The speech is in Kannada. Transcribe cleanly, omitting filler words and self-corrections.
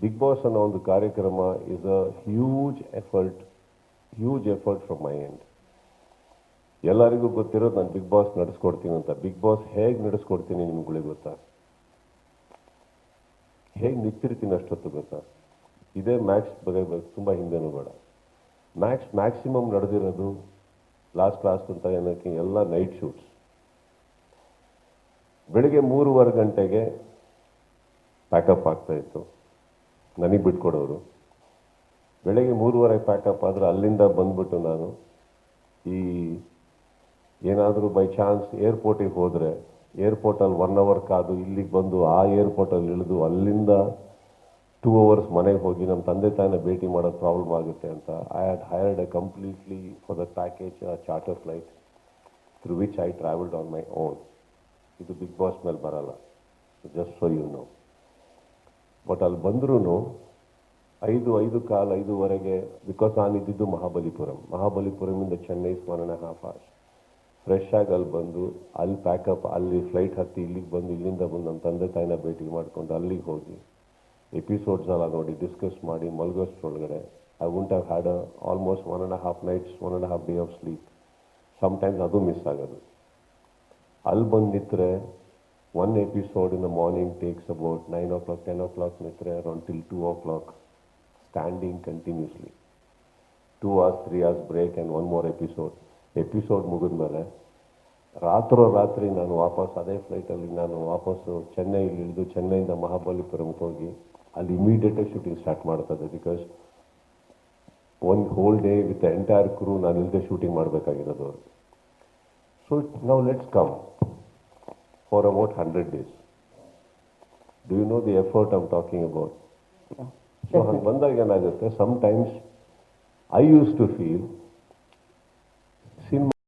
ಬಿಗ್ ಬಾಸ್ ಅನ್ನೋ ಒಂದು ಕಾರ್ಯಕ್ರಮ is a huge effort from my end. ಎಲ್ಲರಿಗೂ ಗೊತ್ತಿರೋದು ನಾನು ಬಿಗ್ ಬಾಸ್ ನಡೆಸ್ಕೊಡ್ತೀನಿ ಅಂತ. ಬಿಗ್ ಬಾಸ್ ಹೇಗೆ ನಡೆಸ್ಕೊಡ್ತೀನಿ ನಿಮ್ಗಳಿಗೆ ಗೊತ್ತಾ? ಹೇಗೆ ನಿಂತಿರ್ತೀನಿ ಅಷ್ಟೊತ್ತು ಗೊತ್ತಾ? ಇದೇ ಮ್ಯಾಕ್ಸ್ ಬಗ್ಗೆ ತುಂಬ ಹಿಂದೆನೂ ಬೇಡ. ಮ್ಯಾಕ್ಸಿಮಮ್ ನಡೆದಿರೋದು ಲಾಸ್ಟ್ ಅಂತ ಏನಕ್ಕೆ ಎಲ್ಲ ನೈಟ್ ಶೂಟ್ಸ್. ಬೆಳಿಗ್ಗೆ 3:15 ಗಂಟೆಗೆ ಪ್ಯಾಕಪ್ ಆಗ್ತಾಯಿತ್ತು, ನನಗೆ ಬಿಟ್ಕೊಡೋರು. ಬೆಳಗ್ಗೆ 3:30 ಪ್ಯಾಕಪ್ ಆದರೆ ಅಲ್ಲಿಂದ ಬಂದ್ಬಿಟ್ಟು ನಾನು ಈ ಏನಾದರೂ ಬೈ ಚಾನ್ಸ್ ಏರ್ಪೋರ್ಟಿಗೆ ಹೋದರೆ ಏರ್ಪೋರ್ಟಲ್ಲಿ 1 ಅವರ್ ಕಾದು ಇಲ್ಲಿಗೆ ಬಂದು ಆ ಏರ್ಪೋರ್ಟಲ್ಲಿ ಇಳಿದು ಅಲ್ಲಿಂದ 2 ಅವರ್ಸ್ ಮನೆಗೆ ಹೋಗಿ ನಮ್ಮ ತಂದೆ ತಾಯಿನ ಭೇಟಿ ಮಾಡೋದು ಪ್ರಾಬ್ಲಮ್ ಆಗುತ್ತೆ ಅಂತ I had hired a completely for the package charter flight through which I travelled on my own. ಇದು ಬಿಗ್ ಬಾಸ್ ಮೇಲೆ ಬರಲ್ಲ, just for you know. But ಅಲ್ಲಿ ಬಂದ್ರೂ 5:15 ಬಿಕಾಸ್ ನಾನಿದ್ದಿದ್ದು ಮಹಾಬಲಿಪುರಮಿಂದ ಚೆನ್ನೈ 1.5 hours. ಫ್ರೆಶ್ ಆಗಿ ಅಲ್ಲಿ ಬಂದು ಅಲ್ಲಿ ಪ್ಯಾಕಪ್, ಅಲ್ಲಿ ಫ್ಲೈಟ್ ಹತ್ತಿ ಇಲ್ಲಿಗೆ ಬಂದು ಇಲ್ಲಿಂದ ಬಂದು ನಮ್ಮ ತಂದೆ ತಾಯಿನ ಭೇಟಿ ಮಾಡಿಕೊಂಡು ಅಲ್ಲಿಗೆ ಹೋಗಿ ಎಪಿಸೋಡ್ಸ್ ಎಲ್ಲ ನೋಡಿ ಡಿಸ್ಕಸ್ ಮಾಡಿ ಮಲಗೋಷ್ಟ್ರೊಳಗಡೆ I won't have had almost 1.5 nights, 1.5 day of sleep. Sometimes ಅದು ಮಿಸ್ ಆಗೋದು. ಅಲ್ಲಿ ಬಂದು ನಿಂತರೆ one episode in the morning takes about 9 o'clock, 10 o'clock ನಿಂತರೆ around till 2 o'clock standing continuously. 2 hours, 3 hours break and one more episode ಮುಗಿದ್ಮೇಲೆ ರಾತ್ರಿ ನಾನು ವಾಪಸ್ ಅದೇ ಫ್ಲೈಟಲ್ಲಿ ನಾನು ವಾಪಸ್ಸು ಚೆನ್ನೈಲಿ ಇಳಿದು ಚೆನ್ನೈಯಿಂದ ಮಹಾಬಲಿಪುರಂಗೆ ಹೋಗಿ ಅಲ್ಲಿ ಇಮಿಡಿಯೇಟಾಗಿ ಶೂಟಿಂಗ್ ಸ್ಟಾರ್ಟ್ ಮಾಡ್ತದೆ. ಬಿಕಾಸ್ ಒಂದು whole day with the entire crew ನಾನು ಇಲ್ಲದೆ ಶೂಟಿಂಗ್ ಮಾಡಬೇಕಾಗಿರೋದು ಅವರು. ಸೊ ನಾವು let's come for about 100 days. Do you know the effort I'm talking about? So ಹಂಗೆ ಬಂದಾಗ ಏನಾಗುತ್ತೆ, sometimes I use to feel